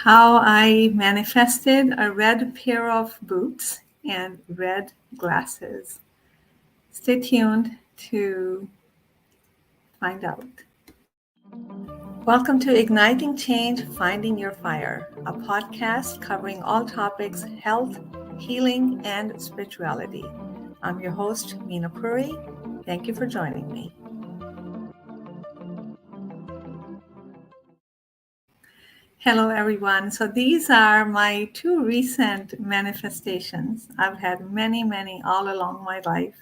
How I manifested a red pair of boots and red glasses. Stay tuned to find out. Welcome to Igniting Change, Finding Your Fire, a podcast covering all topics health, healing, and spirituality. I'm your host, Meena Puri. Thank you for joining me. Hello, everyone. So these are my two recent manifestations. I've had many all along my life.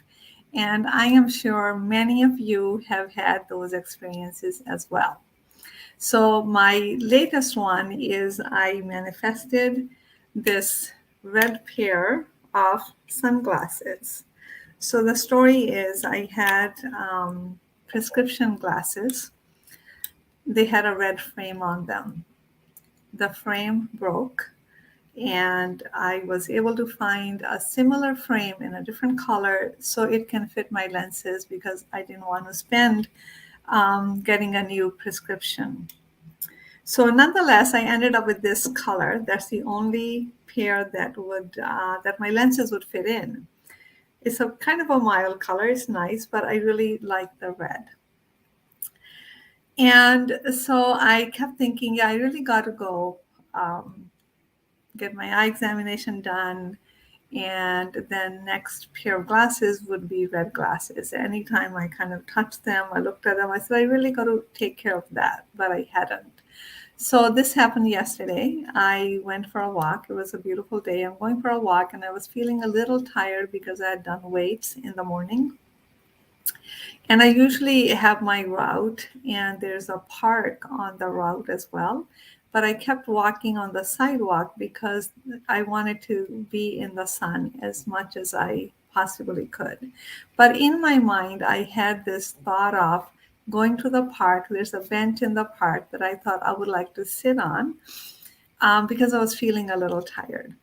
And I am sure many of you have had those experiences as well. So my latest one is I manifested this red pair of sunglasses. So the story is I had prescription glasses. They had a red frame on them. The frame broke, and I was able to find a similar frame in a different color so it can fit my lenses because I didn't want to spend getting a new prescription. So nonetheless, I ended up with this color. That's the only pair that my lenses would fit in. It's a kind of a mild color. It's nice, but I really like the red. And so I kept thinking, yeah, I really got to go get my eye examination done. And then next pair of glasses would be red glasses. Anytime I kind of touched them, I looked at them, I said, I really got to take care of that, but I hadn't. So this happened yesterday. I went for a walk. It was a beautiful day. I'm going for a walk, and I was feeling a little tired because I had done weights in the morning. And I usually have my route, and there's a park on the route as well. But I kept walking on the sidewalk because I wanted to be in the sun as much as I possibly could. But in my mind, I had this thought of going to the park. There's a bench in the park that I thought I would like to sit on because I was feeling a little tired.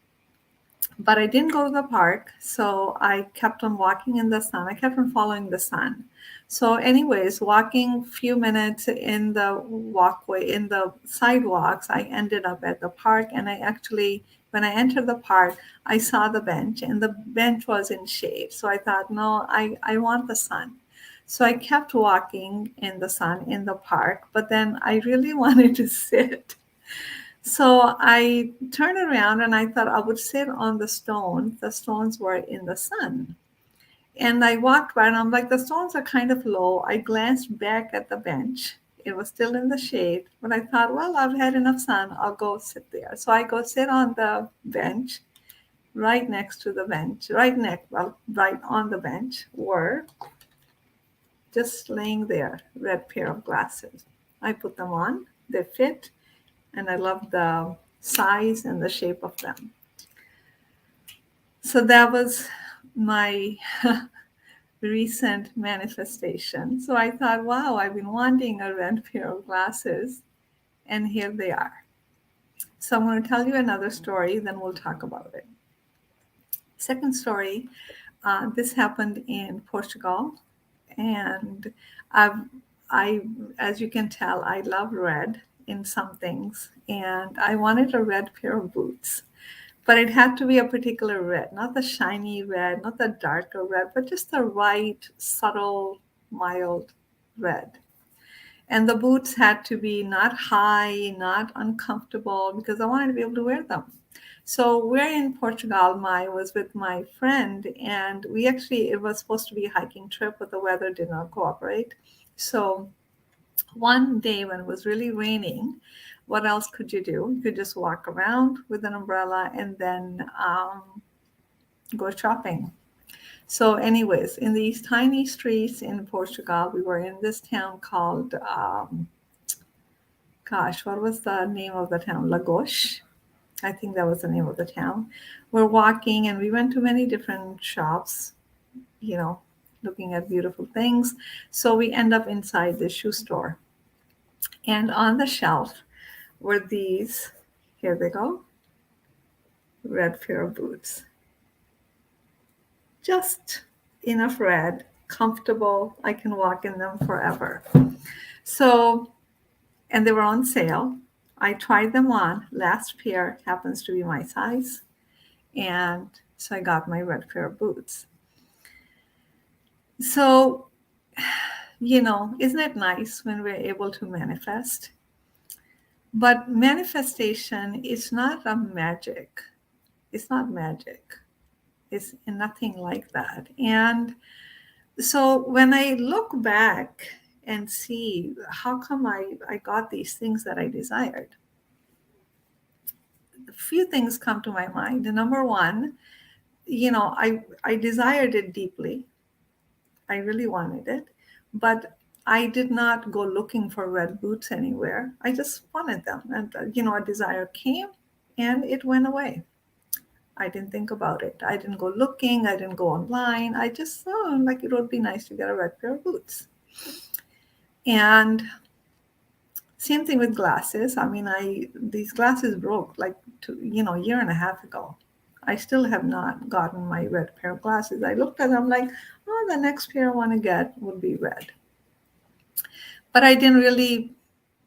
But I didn't go to the park, so I kept on walking in the sun. I kept on following the sun. So anyways, walking a few minutes in the walkway, in the sidewalks, I ended up at the park. And I actually, when I entered the park, I saw the bench, and the bench was in shade. So I thought, no, I want the sun. So I kept walking in the sun in the park, but then I really wanted to sit. So I turned around and I thought I would sit on the stone. The stones were in the sun. And I walked by and I'm like, the stones are kind of low. I glanced back at the bench. It was still in the shade. But I thought, well, I've had enough sun. I'll go sit there. So I go sit on the bench, right next to the bench, right on the bench were just laying there, red pair of glasses. I put them on. They fit. And I love the size and the shape of them. So that was my recent manifestation. So I thought, wow, I've been wanting a red pair of glasses, and here they are. So I'm going to tell you another story, then we'll talk about it. Second story, this happened in Portugal, and as you can tell, I love red in some things, and I wanted a red pair of boots, but it had to be a particular red, not the shiny red, not the darker red, but just the right, subtle, mild red. And the boots had to be not high, not uncomfortable, because I wanted to be able to wear them. So we're in Portugal. I was with my friend, and it was supposed to be a hiking trip, but the weather did not cooperate. So one day when it was really raining, what else could you do? You could just walk around with an umbrella and then go shopping. So anyways, in these tiny streets in Portugal, we were in this town called, what was the name of the town? Lagos. I think that was the name of the town. We're walking, and we went to many different shops, looking at beautiful things. So we end up inside the shoe store. And on the shelf were these, here they go, red pair of boots. Just enough red, comfortable. I can walk in them forever. So, and they were on sale. I tried them on. Last pair happens to be my size. And so I got my red pair of boots. So, isn't it nice when we're able to manifest? But manifestation is not a magic. It's not magic. It's nothing like that. And so when I look back and see how come I got these things that I desired, a few things come to my mind. Number one, I desired it deeply. I really wanted it, but I did not go looking for red boots anywhere. I just wanted them. And, a desire came and it went away. I didn't think about it. I didn't go looking. I didn't go online. I just thought like it would be nice to get a red pair of boots. And same thing with glasses. I mean, these glasses broke like a year and a half ago. I still have not gotten my red pair of glasses. I looked at them like, oh, the next pair I want to get would be red. But I didn't really,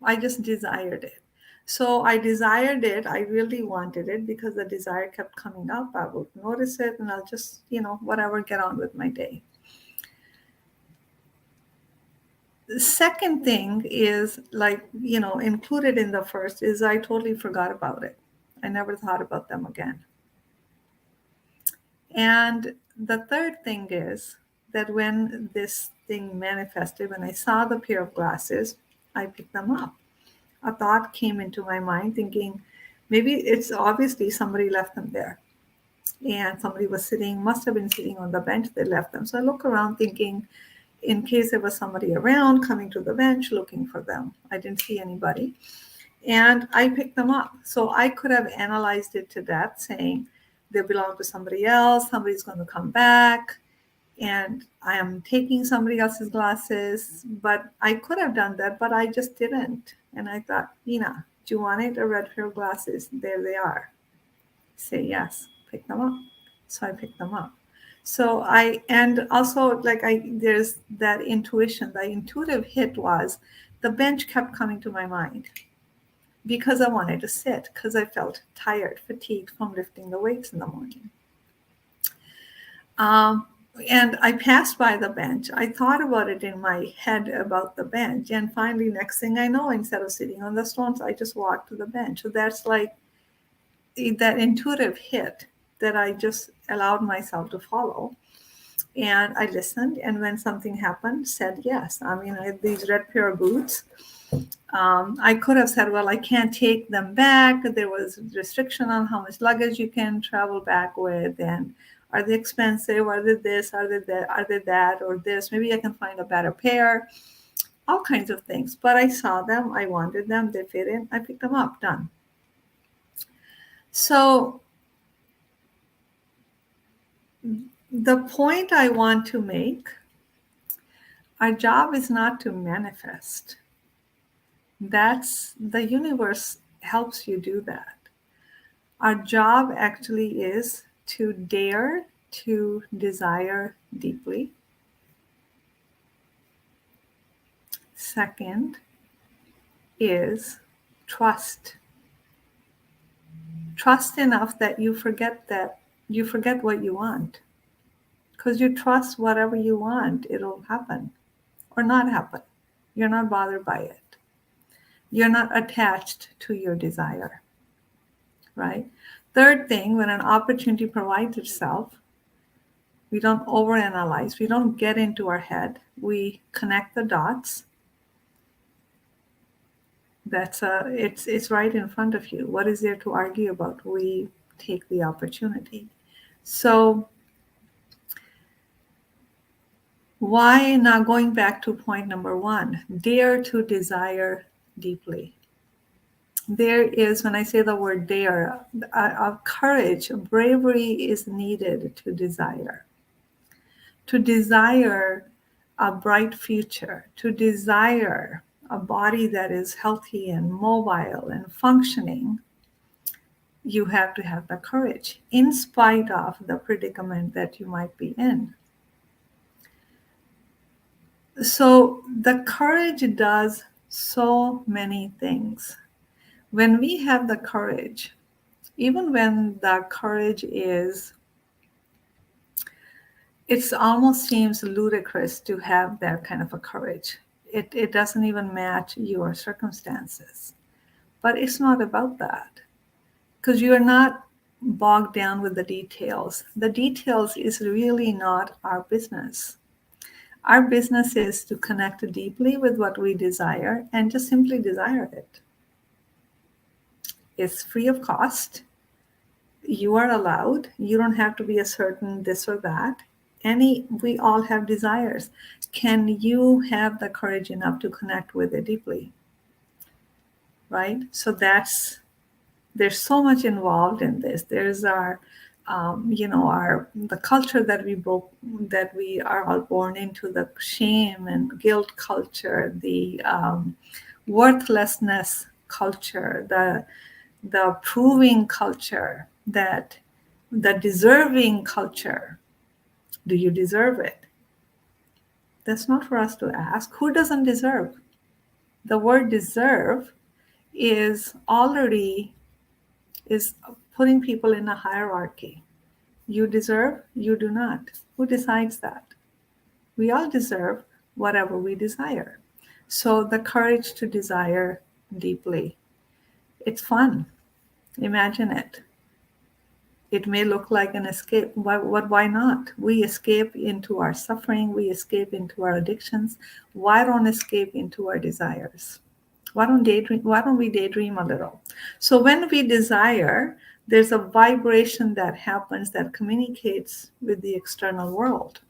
I just desired it. So I desired it. I really wanted it because the desire kept coming up. I would notice it and I'll just, whatever, get on with my day. The second thing is included in the first is I totally forgot about it. I never thought about them again. And the third thing is that when this thing manifested, when I saw the pair of glasses, I picked them up. A thought came into my mind thinking, maybe it's obviously somebody left them there. And somebody must have been sitting on the bench, they left them. So I look around thinking, in case there was somebody around coming to the bench looking for them. I didn't see anybody. And I picked them up. So I could have analyzed it to that, saying they belong to somebody else, somebody's going to come back, and I am taking somebody else's glasses. But I could have done that, but I just didn't. And I thought, Nina, do you want it? A red pair of glasses? There they are. Say yes, pick them up. So I picked them up. So there's that intuition. The intuitive hit was the bench kept coming to my mind because I wanted to sit, because I felt tired, fatigued from lifting the weights in the morning. And I passed by the bench. I thought about it in my head about the bench. And finally, next thing I know, instead of sitting on the stones, I just walked to the bench. So that's like that intuitive hit that I just allowed myself to follow. And I listened. And when something happened, said yes. I mean, I had these red pair of boots. I could have said, well, I can't take them back. There was restriction on how much luggage you can travel back with. And are they expensive? Are they this? Are they that? Or this? Maybe I can find a better pair. All kinds of things. But I saw them. I wanted them. They fit in. I picked them up. Done. So the point I want to make, our job is not to manifest. That's the universe helps you do that. Our job actually is to dare to desire deeply. Second is trust. Trust enough that you forget what you want. Because you trust whatever you want, it'll happen or not happen. You're not bothered by it. You're not attached to your desire, right? Third thing, when an opportunity provides itself, we don't overanalyze. We don't get into our head. We connect the dots. It's right in front of you. What is there to argue about? We take the opportunity. So why, now going back to point number one, dare to desire deeply. There is, when I say the word dare, courage, bravery is needed to desire. To desire a bright future, to desire a body that is healthy and mobile and functioning, you have to have the courage in spite of the predicament that you might be in. So the courage does so many things. When we have the courage, even when the courage is, it almost seems ludicrous to have that kind of a courage. It doesn't even match your circumstances. But it's not about that, because you're not bogged down with the details. The details is really not our business. Our business is to connect deeply with what we desire and just simply desire it. It's free of cost. You are allowed. You don't have to be a certain this or that. We all have desires. Can you have the courage enough to connect with it deeply? Right? So there's so much involved in this. There's our the culture that we are all born into, the shame and guilt culture, the worthlessness culture, the proving culture, that the deserving culture. Do you deserve it? That's not for us to ask. Who doesn't deserve? The word deserve is already is putting people in a hierarchy. You deserve, you do not. Who decides that? We all deserve whatever we desire. So the courage to desire deeply. It's fun. Imagine it. It may look like an escape. Why not? We escape into our suffering. We escape into our addictions. Why don't escape into our desires? Why don't we daydream a little? So when we desire, there's a vibration that happens that communicates with the external world.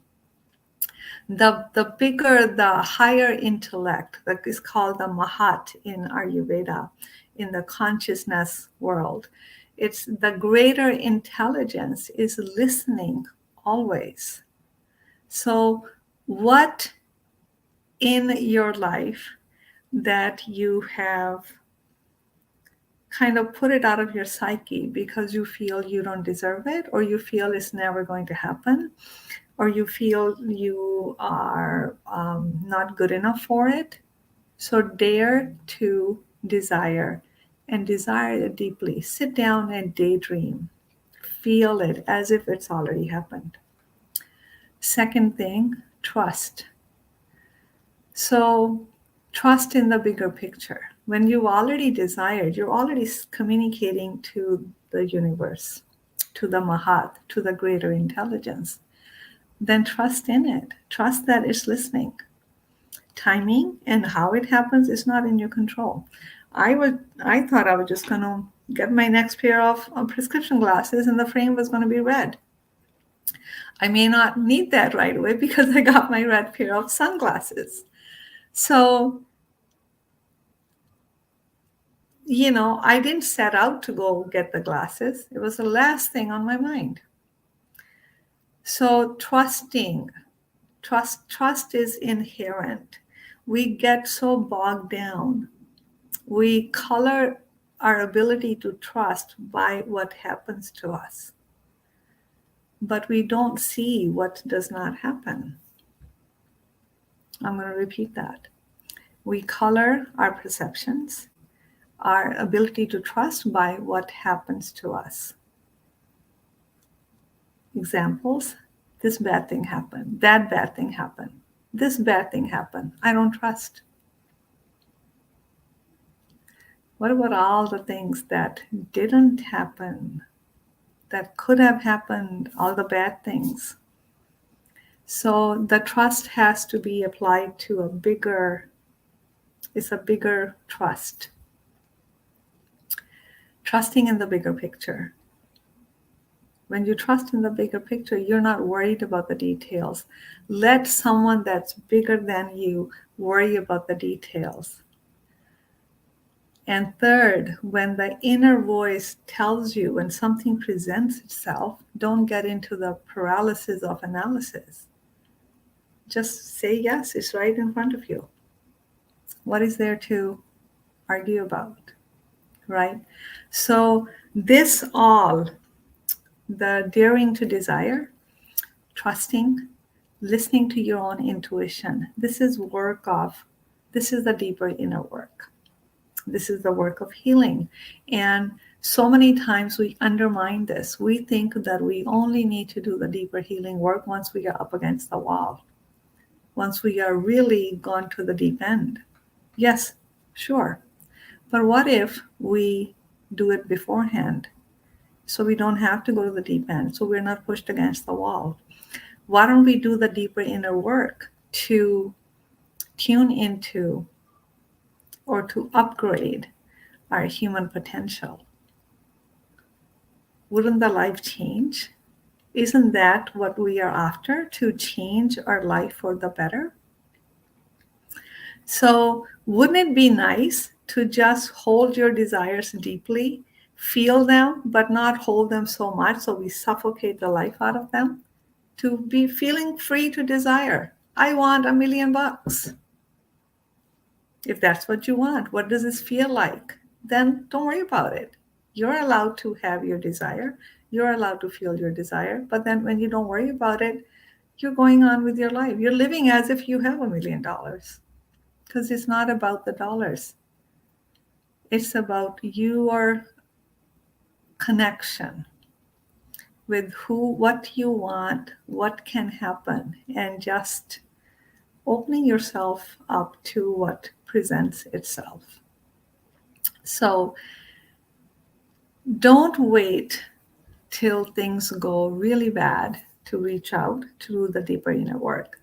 The bigger, the higher intellect, that is called the Mahat in Ayurveda, in the consciousness world. It's the greater intelligence is listening always. So what in your life that you have kind of put it out of your psyche because you feel you don't deserve it, or you feel it's never going to happen, or you feel you are not good enough for it. So dare to desire, and desire it deeply. Sit down and daydream. Feel it as if it's already happened. Second thing, trust. So trust in the bigger picture. When you've already desired, you're already communicating to the universe, to the Mahat, to the greater intelligence. Then trust in it. Trust that it's listening. Timing and how it happens is not in your control. I thought I was just going to get my next pair of prescription glasses and the frame was going to be red. I may not need that right away because I got my red pair of sunglasses. So, I didn't set out to go get the glasses. It was the last thing on my mind. So trust is inherent. We get so bogged down. We color our ability to trust by what happens to us. But we don't see what does not happen. I'm going to repeat that. We color our perceptions, our ability to trust by what happens to us. Examples: this bad thing happened, that bad thing happened, this bad thing happened. I don't trust. What about all the things that didn't happen, that could have happened, all the bad things? So the trust has to be applied to it's a bigger trust. Trusting in the bigger picture. When you trust in the bigger picture, you're not worried about the details. Let someone that's bigger than you worry about the details. And third, when the inner voice tells you, when something presents itself, don't get into the paralysis of analysis. Just say yes, it's right in front of you. What is there to argue about, right? So this all, the daring to desire, trusting, listening to your own intuition, this is the deeper inner work. This is the work of healing. And so many times we undermine this. We think that we only need to do the deeper healing work once we are up against the wall, once we are really gone to the deep end. Yes, sure. But what if we do it beforehand so we don't have to go to the deep end, so we're not pushed against the wall? Why don't we do the deeper inner work to tune into or to upgrade our human potential? Wouldn't the life change? Isn't that what we are after, to change our life for the better? So wouldn't it be nice to just hold your desires deeply, feel them, but not hold them so much so we suffocate the life out of them? To be feeling free to desire. I want $1 million. If that's what you want, what does this feel like? Then don't worry about it. You're allowed to have your desire. You're allowed to feel your desire. But then when you don't worry about it, you're going on with your life. You're living as if you have $1 million. Because it's not about the dollars. It's about your connection with what you want, what can happen, and just opening yourself up to what presents itself. So don't wait till things go really bad to reach out to do the deeper inner work.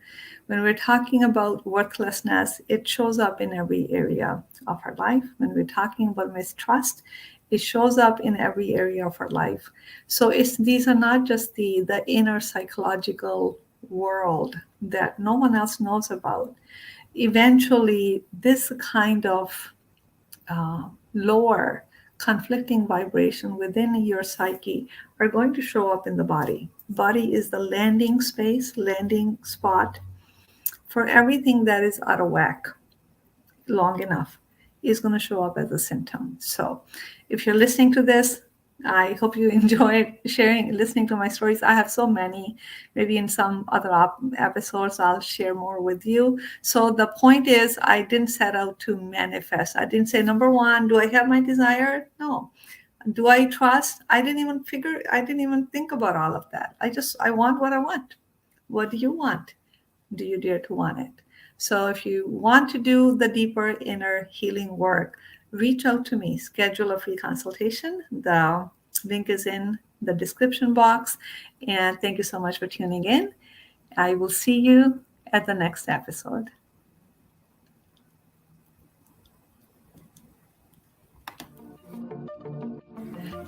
When we're talking about worthlessness, it shows up in every area of our life. When we're talking about mistrust, it shows up in every area of our life. So these are not just the inner psychological world that no one else knows about. Eventually, this kind of lower conflicting vibration within your psyche are going to show up in the body. Body is the landing space, landing spot for everything that is out of whack long enough is going to show up as a symptom. So if you're listening to this, I hope you enjoyed listening to my stories. I have so many. Maybe in some other episodes, I'll share more with you. So the point is, I didn't set out to manifest. I didn't say, number one, do I have my desire? No. Do I trust? I didn't even think about all of that. I want what I want. What do you want? Do you dare to want it? So if you want to do the deeper inner healing work, reach out to me, schedule a free consultation. The link is in the description box. And thank you so much for tuning in. I will see you at the next episode.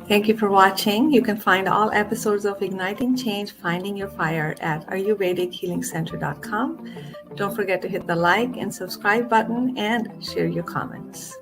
Thank you for watching. You can find all episodes of Igniting Change, Finding Your Fire at ayurvedichealingcenter.com. Don't forget to hit the like and subscribe button and share your comments.